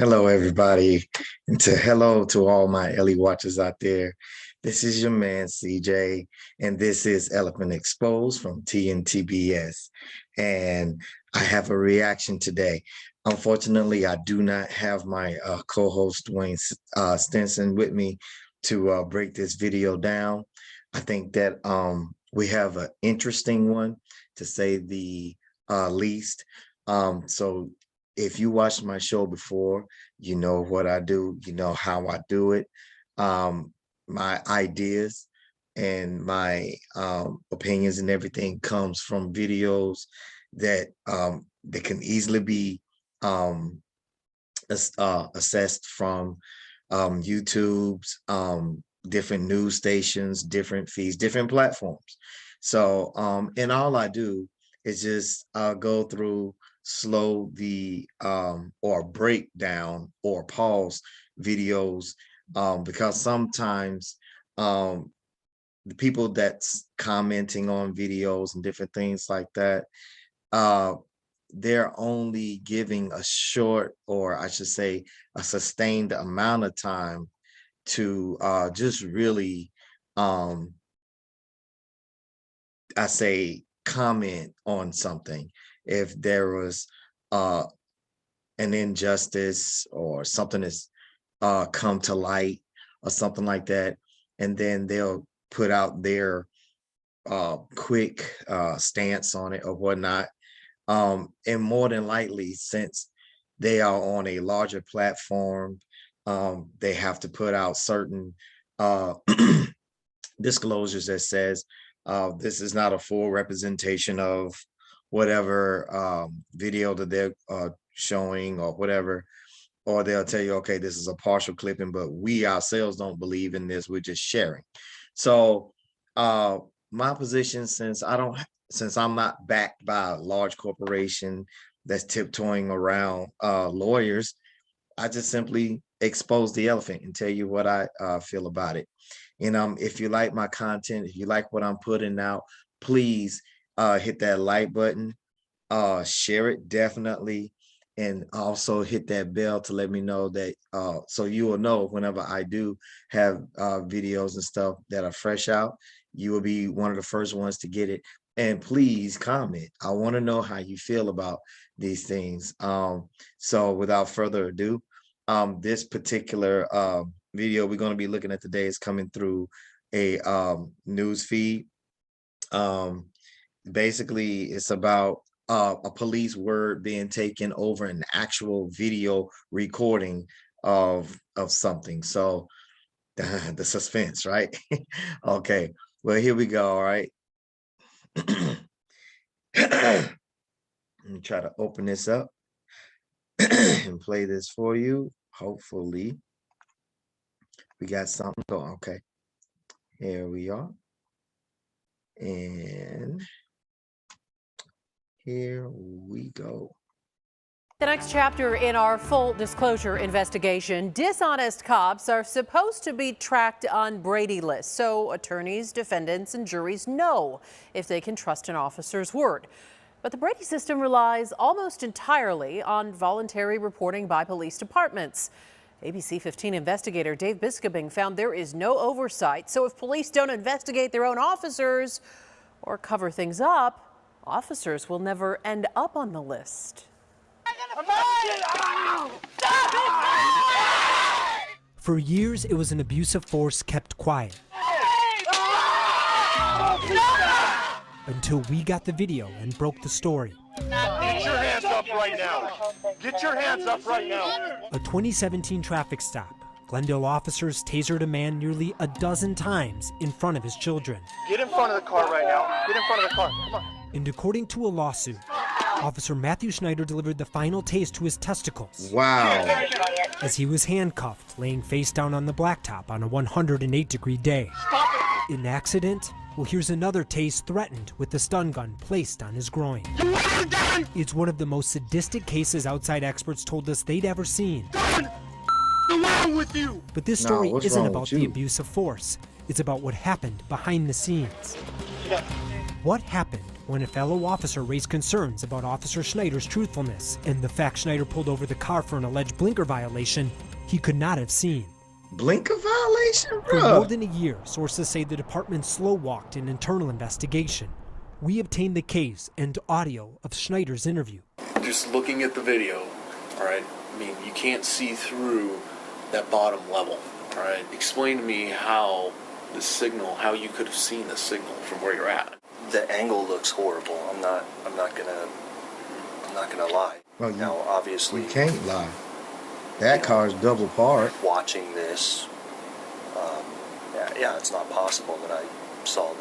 Hello, everybody, and hello to all my Ellie watchers out there. This is your man, CJ, and this is Elephant Exposed from TNTBS. And I have a reaction today. Unfortunately, I do not have my co-host Dwayne Stinson with me to break this video down. I think that we have an interesting one, to say the least. So if you watched my show before, you know what I do, you know how I do it. My ideas and my opinions and everything comes from videos that that can easily be assessed from YouTube's different news stations, different feeds, different platforms. So and all I do is just go through, slow the or break down or pause videos, because sometimes the people that's commenting on videos and different things like that, they're only giving a short, or I should say a sustained amount of time to just really I say comment on something. If there was an injustice or something that's come to light or something like that, and then they'll put out their quick stance on it or whatnot. And more than likely, since they are on a larger platform, they have to put out certain disclosures that says this is not a full representation of whatever video that they're showing or whatever, or they'll tell you, okay, this is a partial clipping, but we ourselves don't believe in this, we're just sharing. So my position, since I'm not backed by a large corporation that's tiptoeing around lawyers, I just simply expose the elephant and tell you what I feel about it. And if you like my content, if you like what I'm putting out, please hit that like button, share it definitely, and also hit that bell to let me know that so you will know whenever I do have videos and stuff that are fresh out. You will be one of the first ones to get it. And please comment. I want to know how you feel about these things. So without further ado, this particular video we're going to be looking at today is coming through a news feed. Basically, it's about a police word being taken over an actual video recording of something. So the suspense, right? Okay, well, here we go. All right. Let me try to open this up and play this for you. Hopefully we got something going. Okay, here we are, and here we go. The next chapter in our full disclosure investigation: dishonest cops are supposed to be tracked on Brady lists, so attorneys, defendants, and juries know if they can trust an officer's word. But the Brady system relies almost entirely on voluntary reporting by police departments. ABC 15 investigator Dave Biskobing found there is no oversight, so if police don't investigate their own officers or cover things up, officers will never end up on the list. For years, it was an abuse of force kept quiet. Until we got the video and broke the story. Get your hands up right now. Get your hands up right now. A 2017 traffic stop. Glendale officers tasered a man nearly a dozen times in front of his children. Get in front of the car right now. Get in front of the car. Come on. And according to a lawsuit, Officer Matthew Schneider delivered the final tase to his testicles. Wow. As he was handcuffed, laying face down on the blacktop on a 108-degree day. An accident? Well, here's another tase threatened with the stun gun placed on his groin. It's one of the most sadistic cases outside experts told us they'd ever seen. What's wrong with you? But this story isn't about the you? abuse of force. It's about what happened behind the scenes. What happened when a fellow officer raised concerns about Officer Schneider's truthfulness and the fact Schneider pulled over the car for an alleged blinker violation he could not have seen? Blinker violation, For more bro. than a year, sources say the department slow-walked an internal investigation. We obtained the case and audio of Schneider's interview. Just looking at the video, all right, I mean, you can't see through that bottom level, all right? Explain to me how the signal, how you could have seen the signal from where you're at. The angle looks horrible. I'm not gonna lie. Well, Now, obviously, You can't lie. That car's double parked. watching this, yeah, it's not possible that I saw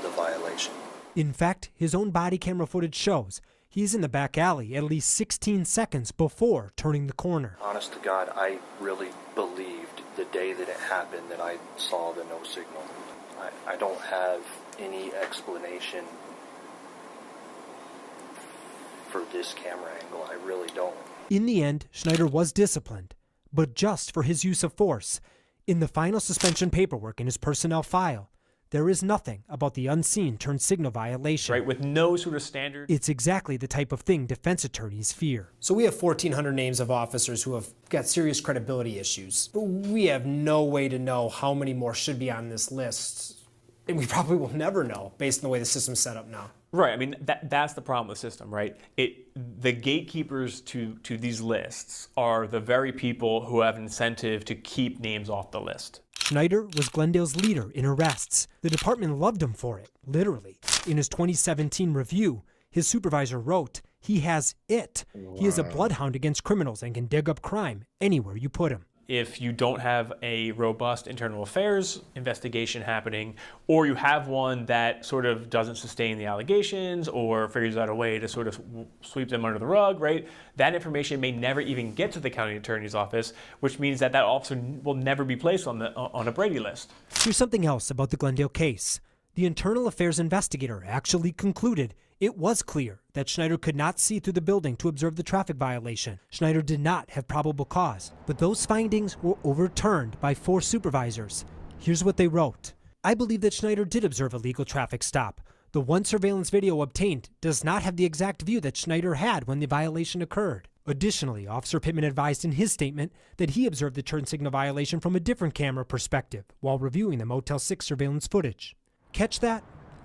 the violation. In fact, his own body camera footage shows he's in the back alley at least 16 seconds before turning the corner. Honest to God, I really believed the day that it happened that I saw the no signal. I don't have any explanation for this camera angle. I really don't. In the end, Schneider was disciplined, but just for his use of force. In the final suspension paperwork in his personnel file, there is nothing about the unseen turn signal violation. Right, with no sort of standard. It's exactly the type of thing defense attorneys fear. So we have 1,400 names of officers who have got serious credibility issues, but we have no way to know how many more should be on this list. And we probably will never know based on the way the system's set up now. Right, I mean, that's the problem with the system, right? The gatekeepers to these lists are the very people who have incentive to keep names off the list. Schneider was Glendale's leader in arrests. The department loved him for it, literally. In his 2017 review, his supervisor wrote, "He has it. He is a bloodhound against criminals and can dig up crime anywhere you put him." If you don't have a robust internal affairs investigation happening, or you have one that sort of doesn't sustain the allegations or figures out a way to sort of sweep them under the rug, right? That information may never even get to the county attorney's office, which means that officer will never be placed on a Brady list. Here's something else about the Glendale case. The internal affairs investigator actually concluded it was clear that Schneider could not see through the building to observe the traffic violation. Schneider did not have probable cause, but those findings were overturned by 4 supervisors. Here's what they wrote. "I believe that Schneider did observe a legal traffic stop. The one surveillance video obtained does not have the exact view that Schneider had when the violation occurred. Additionally, Officer Pittman advised in his statement that he observed the turn signal violation from a different camera perspective while reviewing the Motel 6 surveillance footage." Catch that?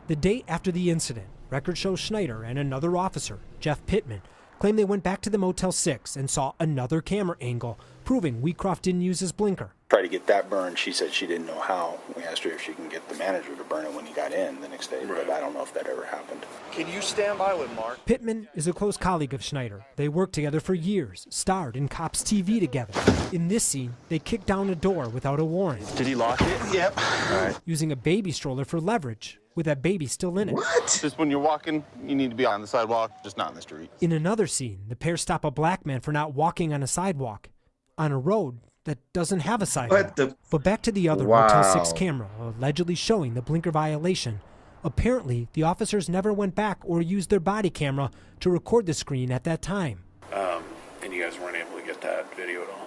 The day after the incident, record shows Schneider and another officer, Jeff Pittman, claim they went back to the Motel 6 and saw another camera angle, proving Wheatcroft didn't use his blinker. Try to get that burned. She said she didn't know how. We asked her if she can get the manager to burn it when he got in the next day, but I don't know if that ever happened. Can you stand by with Mark? Pittman is a close colleague of Schneider. They worked together for years, starred in Cops TV together. In this scene, they kicked down a door without a warrant. Did he lock it? Yep. All right. Using a baby stroller for leverage, with that baby still in it. What? Just when you're walking, you need to be on the sidewalk, just not in the street. In another scene, the pair stop a black man for not walking on a sidewalk, on a road that doesn't have a sidewalk. What the? But back to the other Wow. Motel 6 camera, allegedly showing the blinker violation. Apparently, the officers never went back or used their body camera to record the screen at that time. And you guys weren't able to get that video at all?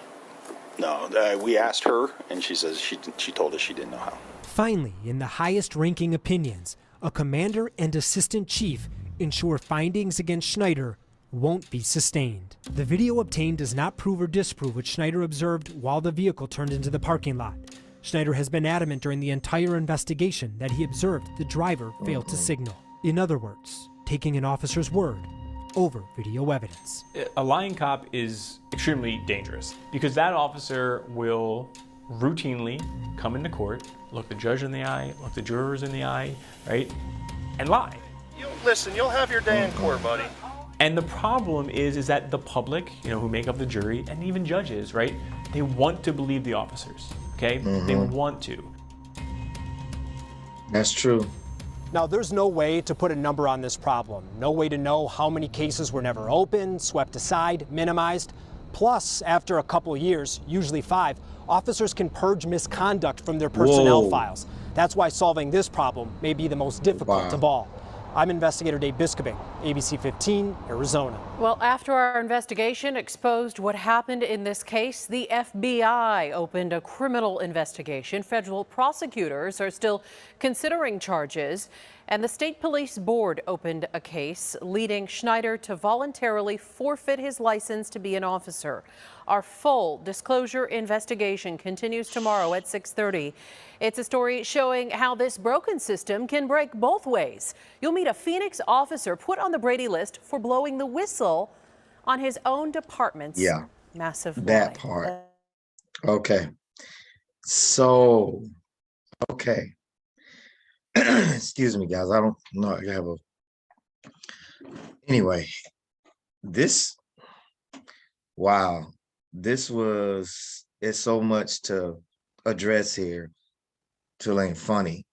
No, we asked her, and she says she told us she didn't know how. Finally, in the highest ranking opinions, a commander and assistant chief ensure findings against Schneider won't be sustained. The video obtained does not prove or disprove what Schneider observed while the vehicle turned into the parking lot. Schneider has been adamant during the entire investigation that he observed the driver fail to signal. In other words, taking an officer's word over video evidence. A lying cop is extremely dangerous because that officer will routinely come into court, look the judge in the eye, look the jurors in the eye, right, and lie. Listen, you'll have your day in court, buddy. And the problem is that the public, who make up the jury, and even judges, right, they want to believe the officers, okay? They want to. That's true. Now, there's no way to put a number on this problem. No way to know how many cases were never opened, swept aside, minimized. Plus, after a couple years, usually 5, officers can purge misconduct from their personnel files. That's why solving this problem may be the most difficult of all. I'm Investigator Dave Biscobing, ABC 15, Arizona. Well, after our investigation exposed what happened in this case, the FBI opened a criminal investigation. Federal prosecutors are still considering charges. And the State Police Board opened a case leading Schneider to voluntarily forfeit his license to be an officer. Our full disclosure investigation continues tomorrow at 6:30. It's a story showing how this broken system can break both ways. You'll meet a Phoenix officer put on the Brady list for blowing the whistle on his own department's massive that lie. part. Okay. So, okay. Excuse me, guys. I don't know. I have a. Anyway, this. Wow. It's so much to address here. Till ain't funny.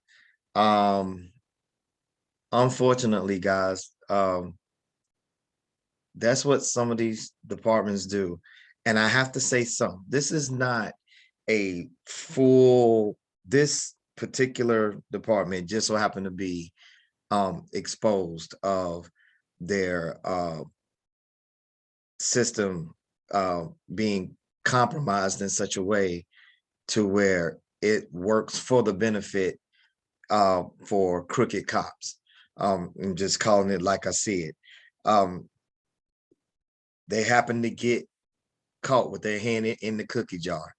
Unfortunately, guys, that's what some of these departments do. And I have to say something. This is not a full, this particular department just so happened to be exposed of their system being compromised in such a way to where it works for the benefit for crooked cops. I'm just calling it like I see it. They happen to get caught with their hand in the cookie jar.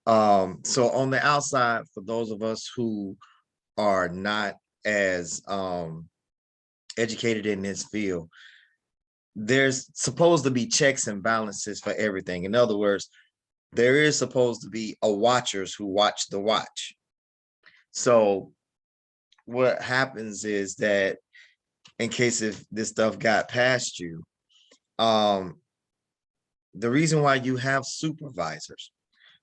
So on the outside, for those of us who are not as educated in this field, there's supposed to be checks and balances for everything. In other words, there is supposed to be a watchers who watch the watch. So what happens is that in case if this stuff got past you, the reason why you have supervisors,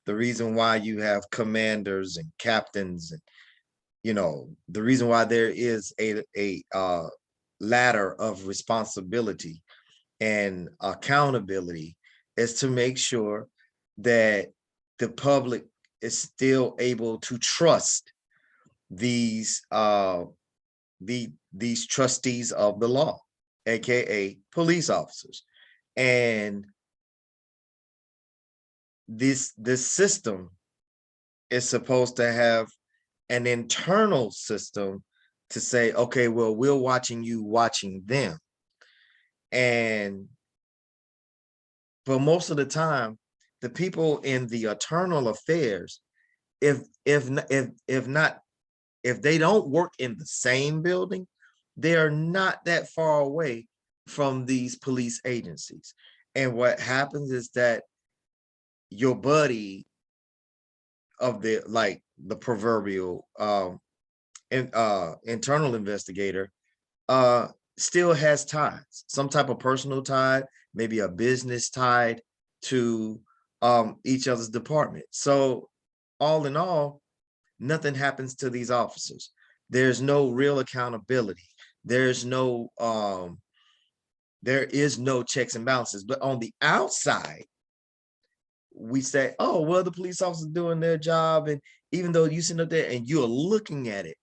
the reason why you have commanders and captains, and the reason why there is a ladder of responsibility and accountability is to make sure that the public is still able to trust these these trustees of the law, aka police officers. And this system is supposed to have an internal system to say, okay, well, we're watching you watching them. And but most of the time, the people in the internal affairs, if they don't work in the same building, they are not that far away from these police agencies. And what happens is that your buddy of the proverbial internal investigator still has ties, some type of personal tie, maybe a business tie to each other's department. So all in all, nothing happens to these officers. There's no real accountability. There is no checks and balances. But on the outside, we say, oh, well, the police officers doing their job. And even though you sit up there and you're looking at it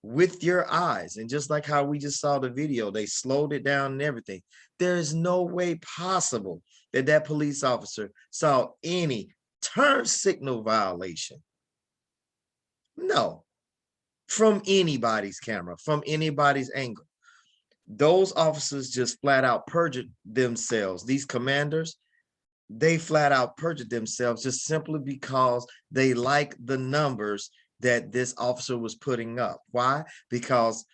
with your eyes, and just like how we just saw the video, they slowed it down and everything. There is no way possible that that police officer saw any turn signal violation. No, from anybody's camera, from anybody's angle. Those officers just flat out perjured themselves. These commanders, they flat out perjured themselves just simply because they like the numbers that this officer was putting up. Why? Because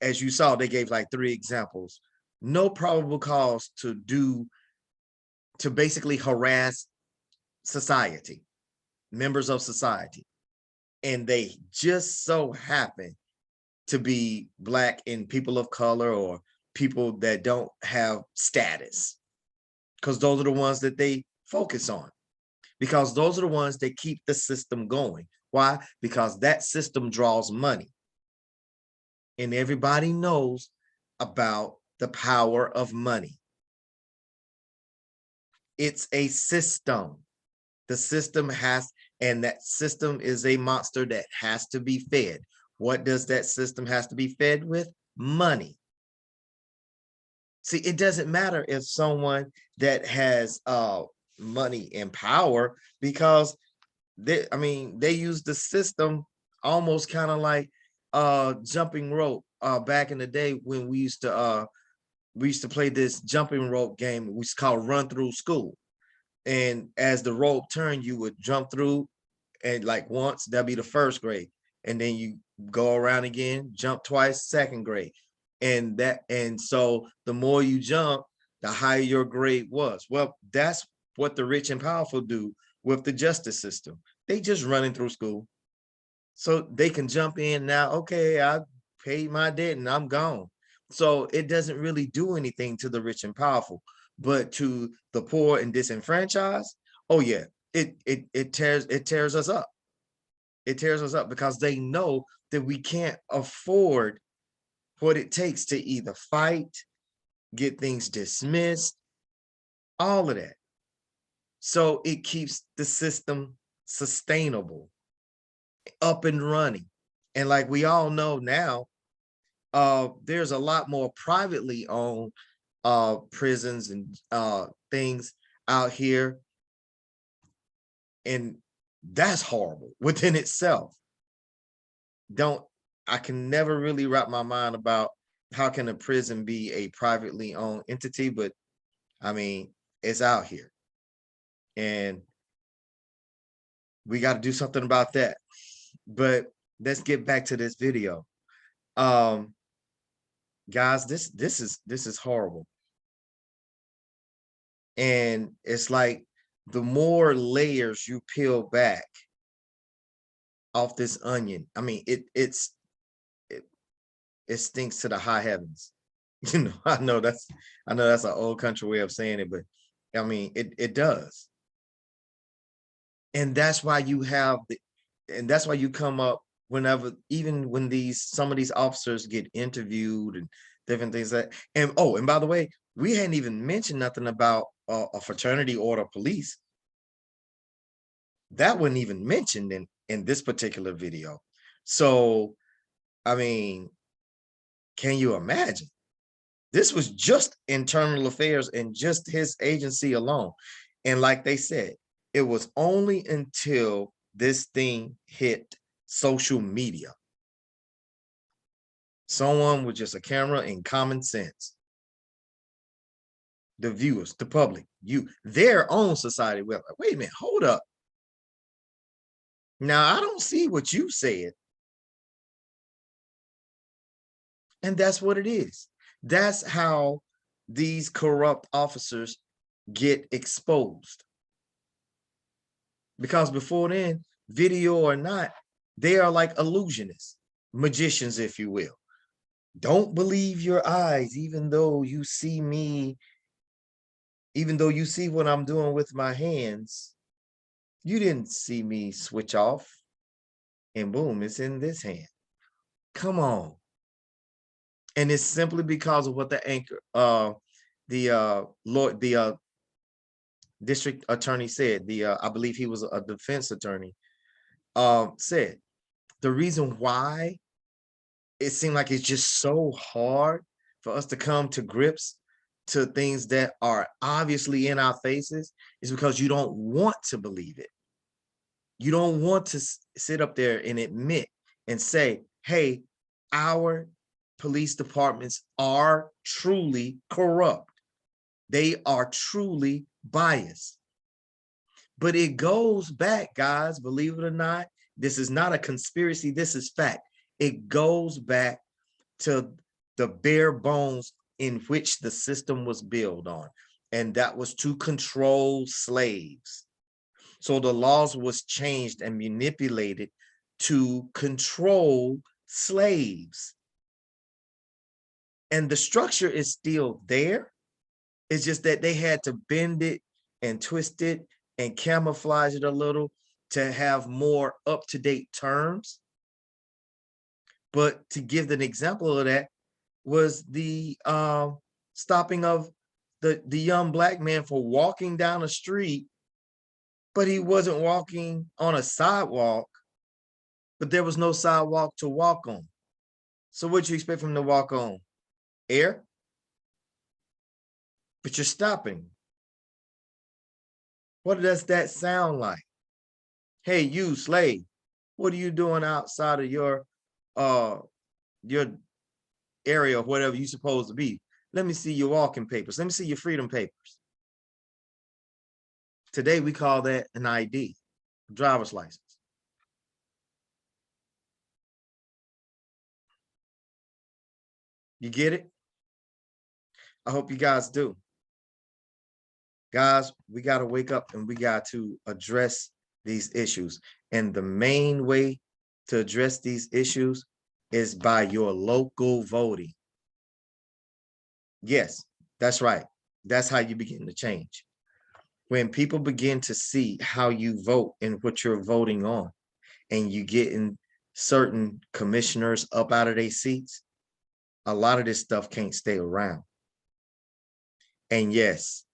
as you saw, they gave like 3 examples. No probable cause to basically harass society, members of society. And they just so happen to be Black and people of color or people that don't have status, because those are the ones that they focus on, because those are the ones that keep the system going. Why? Because that system draws money. And everybody knows about the power of money. It's a system. The system and that system is a monster that has to be fed. What does that system has to be fed with? Money. See, it doesn't matter if someone that has money and power, because they use the system almost kind of like jumping rope back in the day when we used to play this jumping rope game we used to call run through school. And as the rope turned, you would jump through, and like once, that'd be the first grade. And then you go around again, jump twice, second grade. And so the more you jump, the higher your grade was. Well, that's what the rich and powerful do with the justice system. They just running through school. So they can jump in now, okay, I paid my debt and I'm gone. So it doesn't really do anything to the rich and powerful, but to the poor and disenfranchised, oh yeah, it tears us up. It tears us up because they know that we can't afford what it takes to either fight, get things dismissed, all of that. So it keeps the system sustainable, up and running. And like we all know now, there's a lot more privately owned prisons and things out here, and that's horrible within itself. I can never really wrap my mind about how can a prison be a privately owned entity, but I mean, it's out here, and we got to do something about that. But let's get back to this video. Guys, this is horrible. And it's like the more layers you peel back off this onion, I mean, it stinks to the high heavens. You know, I know that's an old country way of saying it, but I mean, it does. And that's why you have and that's why you come up whenever, even when some of these officers get interviewed and different things and oh, and by the way, we hadn't even mentioned nothing about a fraternity order police. That wasn't even mentioned in this particular video. So, I mean, can you imagine? This was just internal affairs and just his agency alone. And like they said, it was only until this thing hit social media, someone with just a camera and common sense, the viewers, the public, their own society, well, wait a minute, hold up. Now, I don't see what you said. And that's what it is. That's how these corrupt officers get exposed. Because before then, video or not, they are like illusionists, magicians, if you will. Don't believe your eyes, even though you see me, even though you see what I'm doing with my hands. You didn't see me switch off and boom, it's in this hand. Come on. And it's simply because of what the district attorney said. I believe he was a defense attorney, said the reason why it seemed like it's just so hard for us to come to grips to things that are obviously in our faces is because you don't want to believe it. You don't want to sit up there and admit and say, hey, our police departments are truly corrupt. They are truly biased. But it goes back, guys, believe it or not, this is not a conspiracy, this is fact. It goes back to the bare bones in which the system was built on, and that was to control slaves. So the laws was changed and manipulated to control slaves. And the structure is still there. It's just that they had to bend it and twist it and camouflage it a little to have more up-to-date terms. But to give an example of that was the stopping of the young black man for walking down a street, but he wasn't walking on a sidewalk, but there was no sidewalk to walk on. So what you expect from him to walk on? Air? But you're stopping. What does that sound like? Hey, you slave, what are you doing outside of your your area or whatever you're supposed to be. Let me see your walking papers. Let me see your freedom papers. Today we call that an ID, driver's license. You get it? I hope you guys do. Guys, we got to wake up and we got to address these issues. And the main way to address these issues is by your local voting. Yes, that's right. That's how you begin to change. When people begin to see how you vote and what you're voting on, and you getting certain commissioners up out of their seats, a lot of this stuff can't stay around. And yes,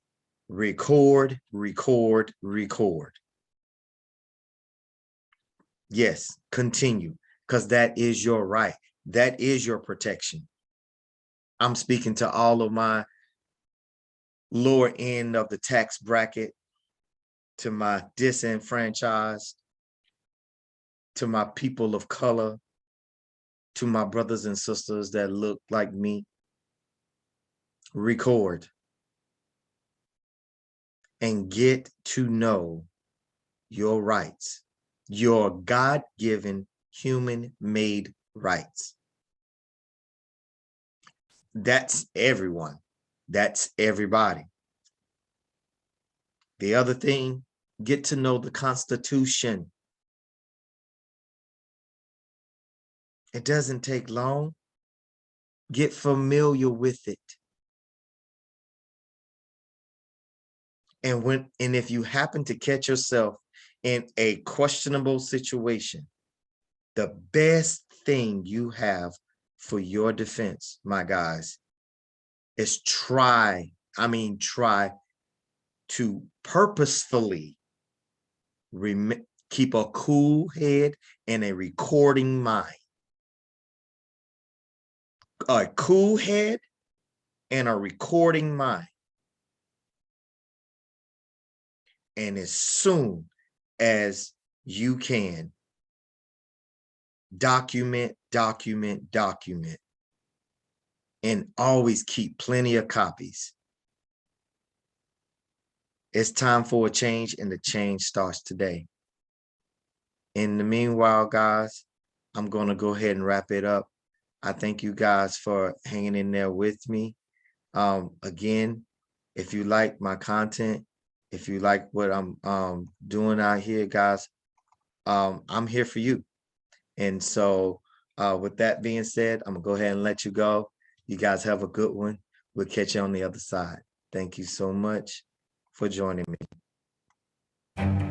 record, record, record. Yes, continue, because that is your right. That is your protection. I'm speaking to all of my lower end of the tax bracket, to my disenfranchised, to my people of color, to my brothers and sisters that look like me. Record and get to know your rights, your God-given human-made rights. That's everyone. That's everybody. The other thing, get to know the Constitution. It doesn't take long. Get familiar with it. And if you happen to catch yourself in a questionable situation, the best thing you have for your defense, my guys, is try to purposefully keep a cool head and a recording mind. A cool head and a recording mind. And as soon as you can, document, document, document, and always keep plenty of copies. It's time for a change, and the change starts today. In the meanwhile, guys, I'm going to go ahead and wrap it up. I thank you guys for hanging in there with me. Again, if you like my content, if you like what I'm doing out here, guys, I'm here for you. And so with that being said, I'm gonna go ahead and let you go. You guys have a good one. We'll catch you on the other side. Thank you so much for joining me.